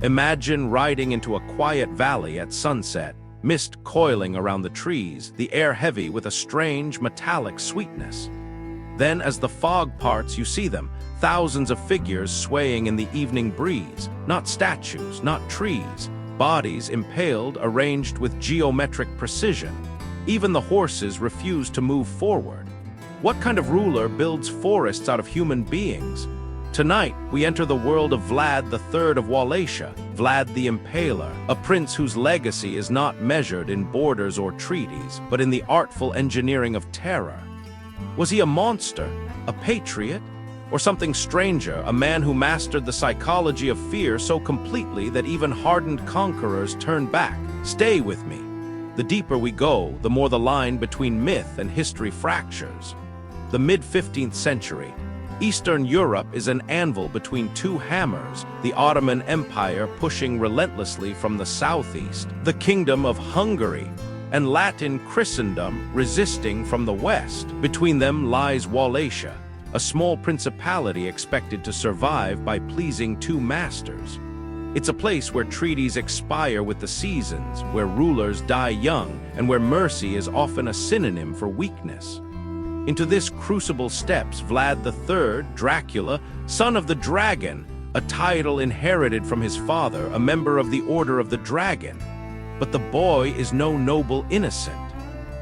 Imagine riding into a quiet valley at sunset, mist coiling around the trees, the air heavy with a strange metallic sweetness. Then, as the fog parts, you see them, thousands of figures swaying in the evening breeze, not statues, not trees, bodies impaled, arranged with geometric precision. Even the horses refuse to move forward. What kind of ruler builds forests out of human beings? Tonight, we enter the world of Vlad III of Wallachia, Vlad the Impaler, a prince whose legacy is not measured in borders or treaties, but in the artful engineering of terror. Was he a monster, a patriot, or something stranger, a man who mastered the psychology of fear so completely that even hardened conquerors turned back? Stay with me. The deeper we go, the more the line between myth and history fractures. The mid-15th century, Eastern Europe is an anvil between two hammers, the Ottoman Empire pushing relentlessly from the southeast, the Kingdom of Hungary, and Latin Christendom resisting from the west. Between them lies Wallachia, a small principality expected to survive by pleasing two masters. It's a place where treaties expire with the seasons, where rulers die young, and where mercy is often a synonym for weakness. Into this crucible steps Vlad III, Dracula, son of the dragon, a title inherited from his father, a member of the Order of the Dragon. But the boy is no noble innocent.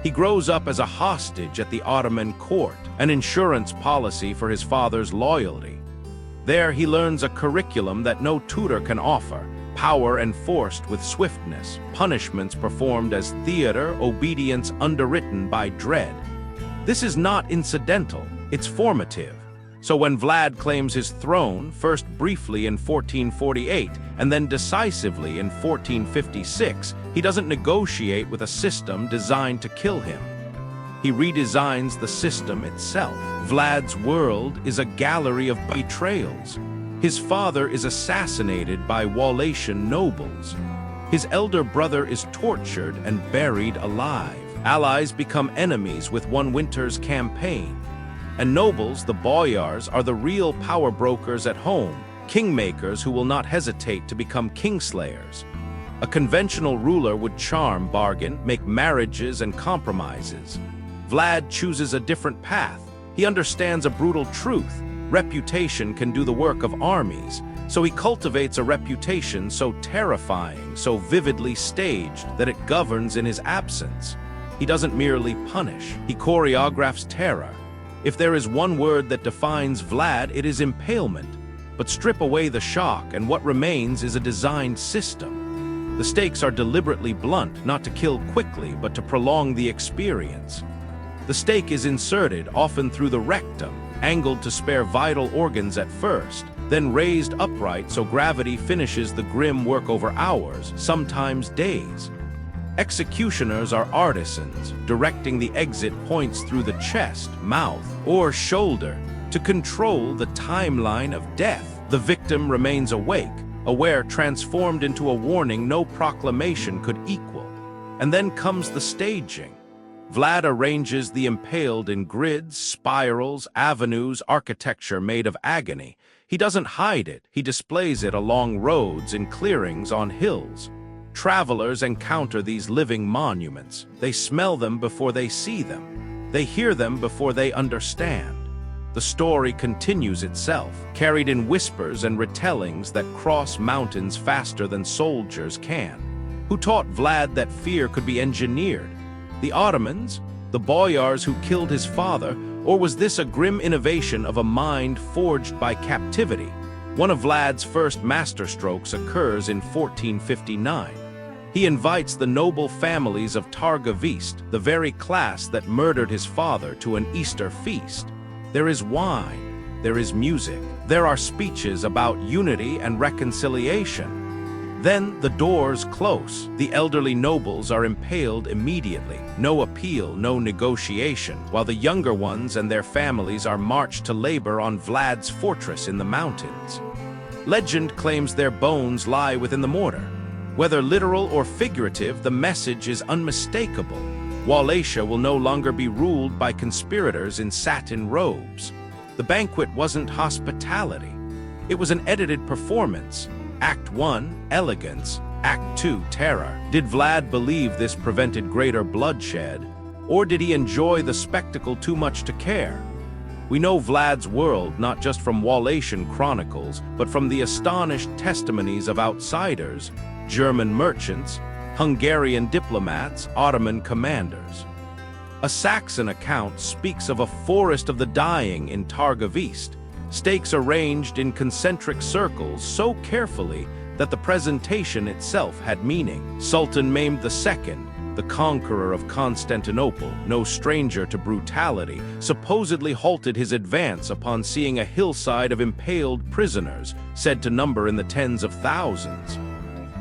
He grows up as a hostage at the Ottoman court, an insurance policy for his father's loyalty. There he learns a curriculum that no tutor can offer, power enforced with swiftness, punishments performed as theater, obedience underwritten by dread. This is not incidental, it's formative. So when Vlad claims his throne, first briefly in 1448 and then decisively in 1456, he doesn't negotiate with a system designed to kill him. He redesigns the system itself. Vlad's world is a gallery of betrayals. His father is assassinated by Wallachian nobles. His elder brother is tortured and buried alive. Allies become enemies with one winter's campaign. And nobles, the boyars, are the real power brokers at home, kingmakers who will not hesitate to become kingslayers. A conventional ruler would charm, bargain, make marriages and compromises. Vlad chooses a different path. He understands a brutal truth. Reputation can do the work of armies. So he cultivates a reputation so terrifying, so vividly staged, that it governs in his absence. He doesn't merely punish, he choreographs terror. If there is one word that defines Vlad, it is impalement. But strip away the shock, and what remains is a designed system. The stakes are deliberately blunt, not to kill quickly, but to prolong the experience. The stake is inserted, often through the rectum, angled to spare vital organs at first, then raised upright so gravity finishes the grim work over hours, sometimes days. Executioners are artisans, directing the exit points through the chest, mouth, or shoulder to control the timeline of death. The victim remains awake, aware, transformed into a warning no proclamation could equal. And then comes the staging. Vlad arranges the impaled in grids, spirals, avenues, architecture made of agony. He doesn't hide it, he displays it along roads, in clearings, on hills. Travelers encounter these living monuments. They smell them before they see them. They hear them before they understand. The story continues itself, carried in whispers and retellings that cross mountains faster than soldiers can. Who taught Vlad that fear could be engineered? The Ottomans? The boyars who killed his father? Or was this a grim innovation of a mind forged by captivity? One of Vlad's first masterstrokes occurs in 1459. He invites the noble families of Targoviste, the very class that murdered his father, to an Easter feast. There is wine, there is music, there are speeches about unity and reconciliation. Then the doors close. The elderly nobles are impaled immediately. No appeal, no negotiation, while the younger ones and their families are marched to labor on Vlad's fortress in the mountains. Legend claims their bones lie within the mortar. Whether literal or figurative, the message is unmistakable. Wallachia will no longer be ruled by conspirators in satin robes. The banquet wasn't hospitality. It was an edited performance. Act 1, elegance. Act 2, terror. Did Vlad believe this prevented greater bloodshed, or did he enjoy the spectacle too much to care? We know Vlad's world not just from Wallachian chronicles, but from the astonished testimonies of outsiders, German merchants, Hungarian diplomats, Ottoman commanders. A Saxon account speaks of a forest of the dying in Targoviste, stakes arranged in concentric circles so carefully that the presentation itself had meaning. Sultan Mehmed II, the conqueror of Constantinople, no stranger to brutality, supposedly halted his advance upon seeing a hillside of impaled prisoners, said to number in the tens of thousands.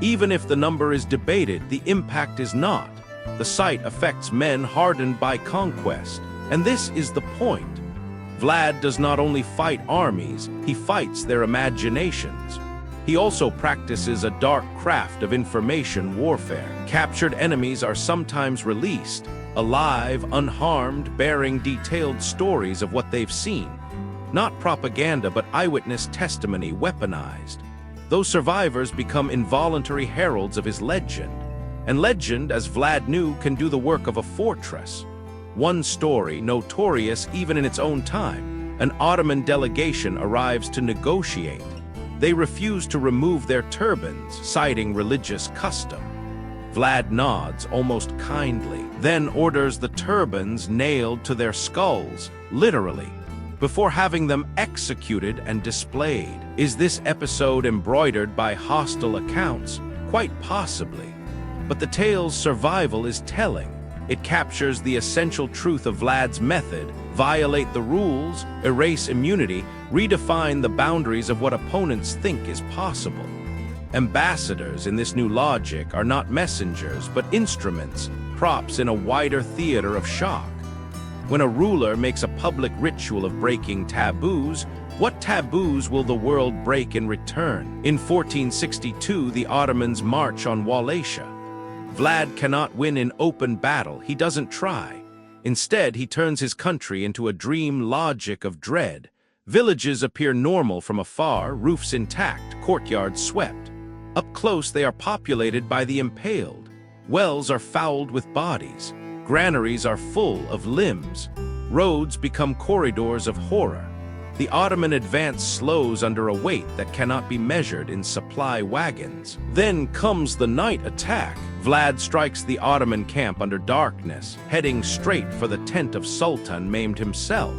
Even if the number is debated, the impact is not. The sight affects men hardened by conquest, and this is the point. Vlad does not only fight armies, he fights their imaginations. He also practices a dark craft of information warfare. Captured enemies are sometimes released, alive, unharmed, bearing detailed stories of what they've seen. Not propaganda, but eyewitness testimony weaponized. Those survivors become involuntary heralds of his legend. And legend, as Vlad knew, can do the work of a fortress. One story, notorious even in its own time, an Ottoman delegation arrives to negotiate. They refuse to remove their turbans, citing religious custom. Vlad nods, almost kindly, then orders the turbans nailed to their skulls, literally, before having them executed and displayed. Is this episode embroidered by hostile accounts? Quite possibly. But the tale's survival is telling. It captures the essential truth of Vlad's method: violate the rules, erase immunity, redefine the boundaries of what opponents think is possible. Ambassadors in this new logic are not messengers, but instruments, props in a wider theater of shock. When a ruler makes a public ritual of breaking taboos, what taboos will the world break in return? In 1462, the Ottomans march on Wallachia. Vlad cannot win in open battle, he doesn't try. Instead, he turns his country into a dream logic of dread. Villages appear normal from afar, roofs intact, courtyards swept. Up close, they are populated by the impaled. Wells are fouled with bodies. Granaries are full of limbs. Roads become corridors of horror. The Ottoman advance slows under a weight that cannot be measured in supply wagons. Then comes the night attack. Vlad strikes the Ottoman camp under darkness, heading straight for the tent of Sultan Mehmed himself.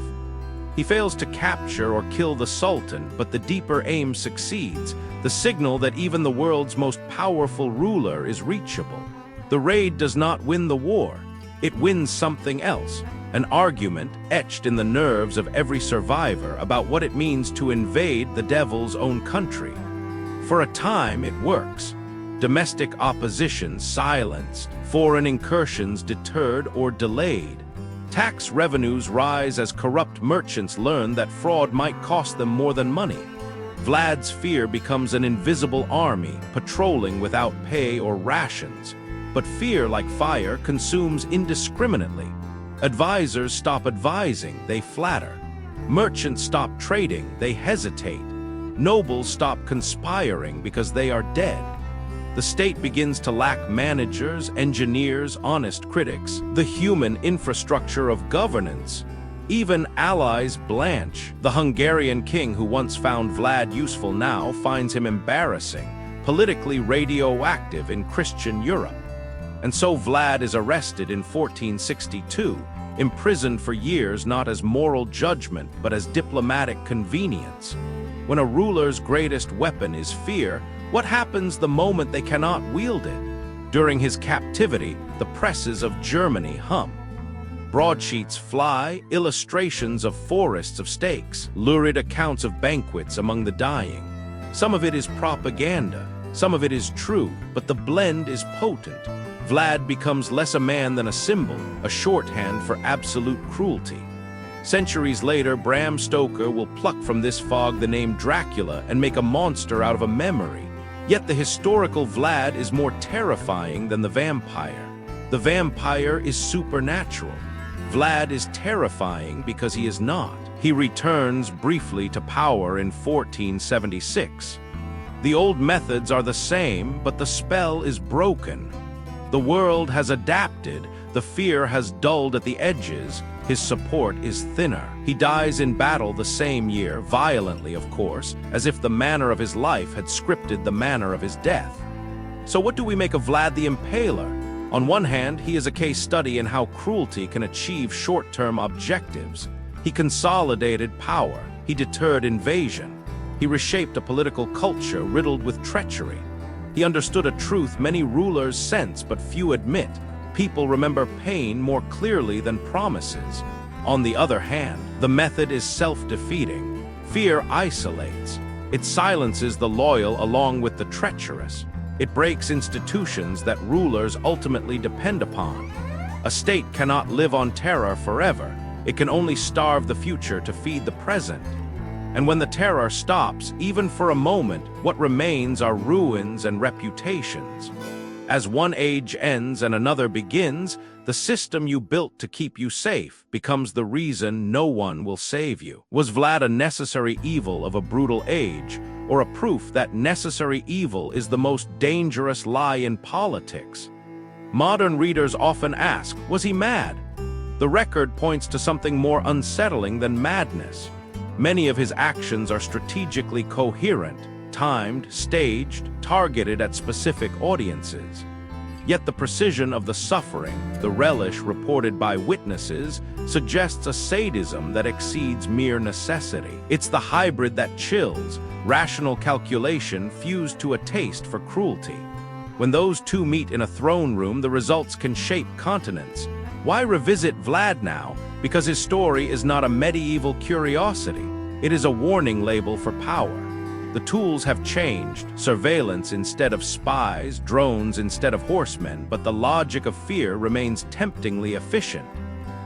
He fails to capture or kill the Sultan, but the deeper aim succeeds, the signal that even the world's most powerful ruler is reachable. The raid does not win the war. It wins something else. An argument etched in the nerves of every survivor about what it means to invade the devil's own country. For a time, it works. Domestic opposition silenced, foreign incursions deterred or delayed. Tax revenues rise as corrupt merchants learn that fraud might cost them more than money. Vlad's fear becomes an invisible army, patrolling without pay or rations. But fear, like fire, consumes indiscriminately. Advisors stop advising, they flatter. Merchants stop trading, they hesitate. Nobles stop conspiring because they are dead. The state begins to lack managers, engineers, honest critics, the human infrastructure of governance. Even allies blanch. The Hungarian king who once found Vlad useful now finds him embarrassing, politically radioactive in Christian Europe. And so Vlad is arrested in 1462, imprisoned for years not as moral judgment but as diplomatic convenience. When a ruler's greatest weapon is fear, what happens the moment they cannot wield it? During his captivity, the presses of Germany hum. Broadsheets fly, illustrations of forests of stakes, lurid accounts of banquets among the dying. Some of it is propaganda, some of it is true, but the blend is potent. Vlad becomes less a man than a symbol, a shorthand for absolute cruelty. Centuries later, Bram Stoker will pluck from this fog the name Dracula and make a monster out of a memory. Yet the historical Vlad is more terrifying than the vampire. The vampire is supernatural. Vlad is terrifying because he is not. He returns briefly to power in 1476. The old methods are the same, but the spell is broken. The world has adapted, the fear has dulled at the edges, his support is thinner. He dies in battle the same year, violently of course, as if the manner of his life had scripted the manner of his death. So what do we make of Vlad the Impaler? On one hand, he is a case study in how cruelty can achieve short-term objectives. He consolidated power, he deterred invasion, he reshaped a political culture riddled with treachery. He understood a truth many rulers sense but few admit. People remember pain more clearly than promises. On the other hand, the method is self-defeating. Fear isolates. It silences the loyal along with the treacherous. It breaks institutions that rulers ultimately depend upon. A state cannot live on terror forever. It can only starve the future to feed the present. And when the terror stops, even for a moment, what remains are ruins and reputations. As one age ends and another begins, the system you built to keep you safe becomes the reason no one will save you. Was Vlad a necessary evil of a brutal age, or a proof that necessary evil is the most dangerous lie in politics? Modern readers often ask, was he mad? The record points to something more unsettling than madness. Many of his actions are strategically coherent, timed, staged, targeted at specific audiences. Yet the precision of the suffering, the relish reported by witnesses, suggests a sadism that exceeds mere necessity. It's the hybrid that chills, rational calculation fused to a taste for cruelty. When those two meet in a throne room, the results can shape continents. Why revisit Vlad now? Because his story is not a medieval curiosity. It is a warning label for power. The tools have changed, surveillance instead of spies, drones instead of horsemen, but the logic of fear remains temptingly efficient.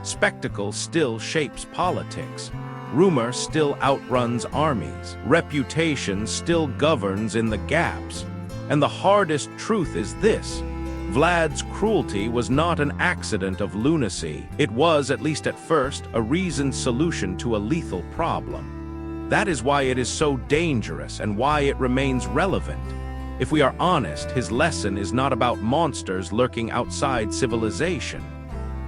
Spectacle still shapes politics. Rumor still outruns armies. Reputation still governs in the gaps. And the hardest truth is this: Vlad's cruelty was not an accident of lunacy. It was, at least at first, a reasoned solution to a lethal problem. That is why it is so dangerous and why it remains relevant. If we are honest, his lesson is not about monsters lurking outside civilization.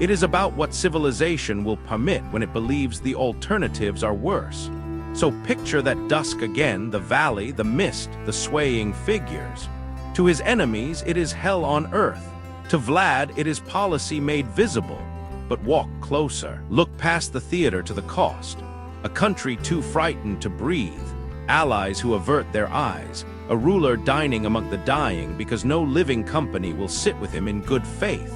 It is about what civilization will permit when it believes the alternatives are worse. So picture that dusk again, the valley, the mist, the swaying figures. To his enemies, it is hell on earth. To Vlad, it is policy made visible. But walk closer. Look past the theater to the cost. A country too frightened to breathe, allies who avert their eyes, a ruler dining among the dying because no living company will sit with him in good faith.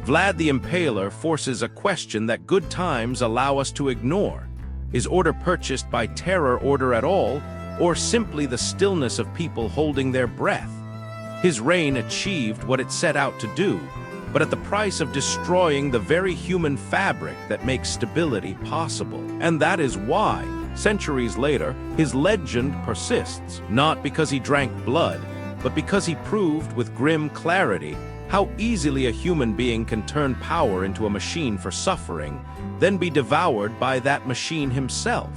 Vlad the Impaler forces a question that good times allow us to ignore. Is order purchased by terror order at all, or simply the stillness of people holding their breath? His reign achieved what it set out to do, but at the price of destroying the very human fabric that makes stability possible. And that is why, centuries later, his legend persists, not because he drank blood, but because he proved with grim clarity how easily a human being can turn power into a machine for suffering, then be devoured by that machine himself.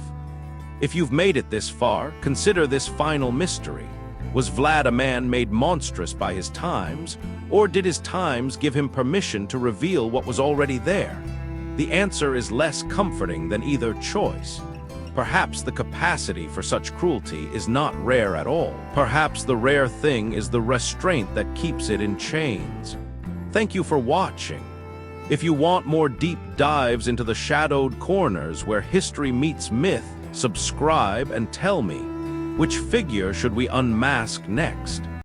If you've made it this far, consider this final mystery. Was Vlad a man made monstrous by his times, or did his times give him permission to reveal what was already there? The answer is less comforting than either choice. Perhaps the capacity for such cruelty is not rare at all. Perhaps the rare thing is the restraint that keeps it in chains. Thank you for watching. If you want more deep dives into the shadowed corners where history meets myth, subscribe and tell me, which figure should we unmask next?